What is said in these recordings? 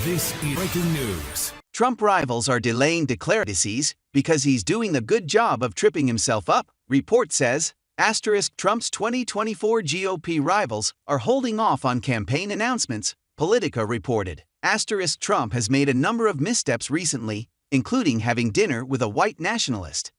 This is breaking news. Trump rivals are delaying declarations because he's doing a good job of tripping himself up, report says. Trump's 2024 GOP rivals are holding off on campaign announcements, Politica reported. Trump has made a number of missteps recently, including having dinner with a white nationalist.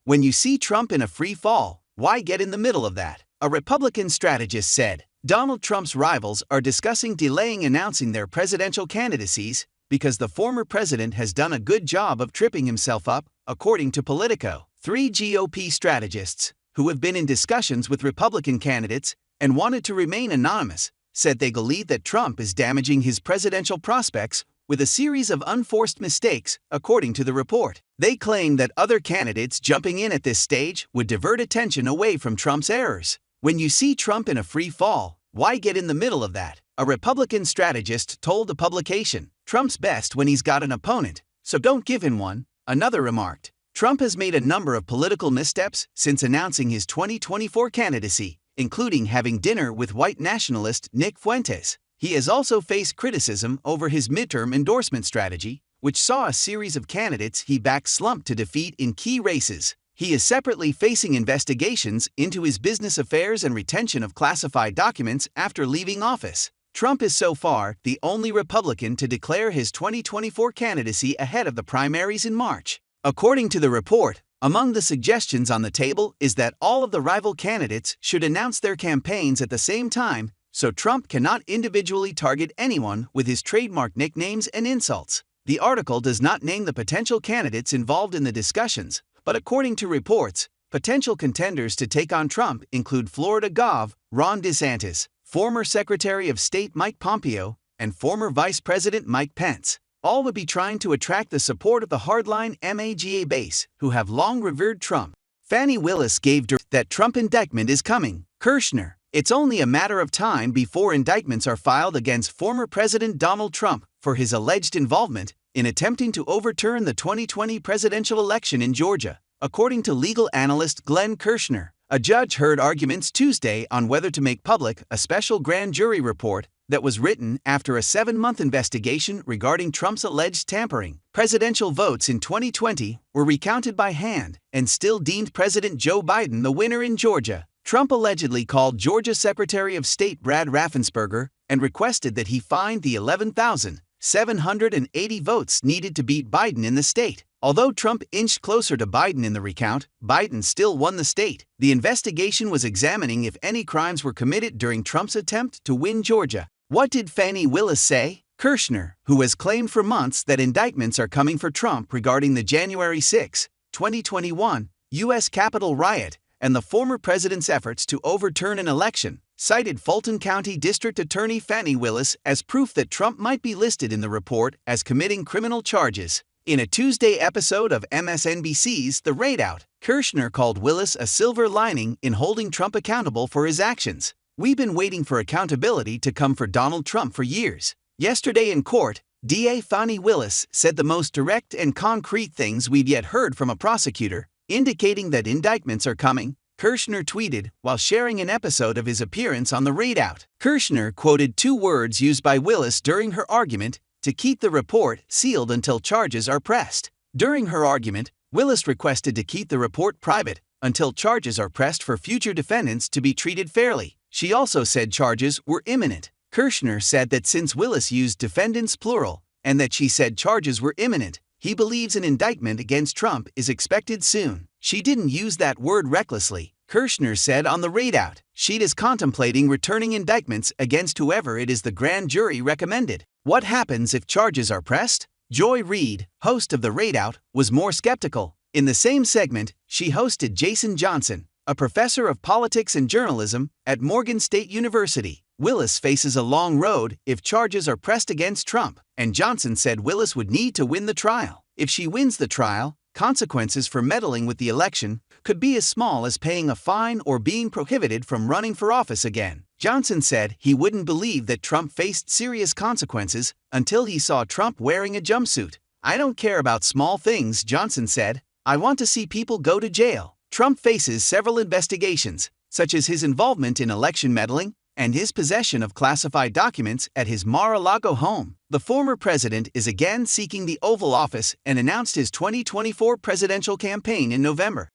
When you see Trump in a free fall, why get in the middle of that? A Republican strategist said. Donald Trump's rivals are discussing delaying announcing their presidential candidacies because the former president has done a good job of tripping himself up, according to Politico. 3 GOP strategists, who have been in discussions with Republican candidates and wanted to remain anonymous, said they believe that Trump is damaging his presidential prospects with a series of unforced mistakes, according to the report. They claim that other candidates jumping in at this stage would divert attention away from Trump's errors. When you see Trump in a free fall, why get in the middle of that? A Republican strategist told the publication. Trump's best when he's got an opponent, so don't give him one, another remarked. Trump has made a number of political missteps since announcing his 2024 candidacy, including having dinner with white nationalist Nick Fuentes. He has also faced criticism over his midterm endorsement strategy, which saw a series of candidates he backed slump to defeat in key races. He is separately facing investigations into his business affairs and retention of classified documents after leaving office. Trump is so far the only Republican to declare his 2024 candidacy ahead of the primaries in March. According to the report, among the suggestions on the table is that all of the rival candidates should announce their campaigns at the same time, so Trump cannot individually target anyone with his trademark nicknames and insults. The article does not name the potential candidates involved in the discussions, but according to reports, potential contenders to take on Trump include Florida Gov. Ron DeSantis, former Secretary of State Mike Pompeo, and former Vice President Mike Pence. All would be trying to attract the support of the hardline MAGA base, who have long revered Trump. Fani Willis gave that Trump indictment is coming. Kirshner, it's only a matter of time before indictments are filed against former President Donald Trump for his alleged involvement in attempting to overturn the 2020 presidential election in Georgia, according to legal analyst Glenn Kirshner. A judge heard arguments Tuesday on whether to make public a special grand jury report that was written after a 7-month investigation regarding Trump's alleged tampering. Presidential votes in 2020 were recounted by hand and still deemed President Joe Biden the winner in Georgia. Trump allegedly called Georgia Secretary of State Brad Raffensperger and requested that he find the 11,780 votes needed to beat Biden in the state. Although Trump inched closer to Biden in the recount, Biden still won the state. The investigation was examining if any crimes were committed during Trump's attempt to win Georgia. What did Fani Willis say? Kirshner, who has claimed for months that indictments are coming for Trump regarding the January 6, 2021, U.S. Capitol riot and the former president's efforts to overturn an election, cited Fulton County District Attorney Fani Willis as proof that Trump might be listed in the report as committing criminal charges. In a Tuesday episode of MSNBC's The Raid-Out, Kirshner called Willis a silver lining in holding Trump accountable for his actions. We've been waiting for accountability to come for Donald Trump for years. Yesterday in court, DA Fani Willis said the most direct and concrete things we've yet heard from a prosecutor, indicating that indictments are coming, Kirshner tweeted while sharing an episode of his appearance on The Raid-Out. Kirshner quoted 2 words used by Willis during her argument to keep the report sealed until charges are pressed. During her argument, Willis requested to keep the report private until charges are pressed for future defendants to be treated fairly. She also said charges were imminent. Kirshner said that since Willis used defendants plural and that she said charges were imminent, he believes an indictment against Trump is expected soon. She didn't use that word recklessly, Kirshner said on The Raid-Out. She is contemplating returning indictments against whoever it is the grand jury recommended. What happens if charges are pressed? Joy Reid, host of The Raid-Out, was more skeptical. In the same segment, she hosted Jason Johnson, a professor of politics and journalism at Morgan State University. Willis faces a long road if charges are pressed against Trump, and Johnson said Willis would need to win the trial. If she wins the trial, consequences for meddling with the election could be as small as paying a fine or being prohibited from running for office again. Johnson said he wouldn't believe that Trump faced serious consequences until he saw Trump wearing a jumpsuit. I don't care about small things, Johnson said. I want to see people go to jail. Trump faces several investigations, such as his involvement in election meddling, and his possession of classified documents at his Mar-a-Lago home. The former president is again seeking the Oval Office and announced his 2024 presidential campaign in November.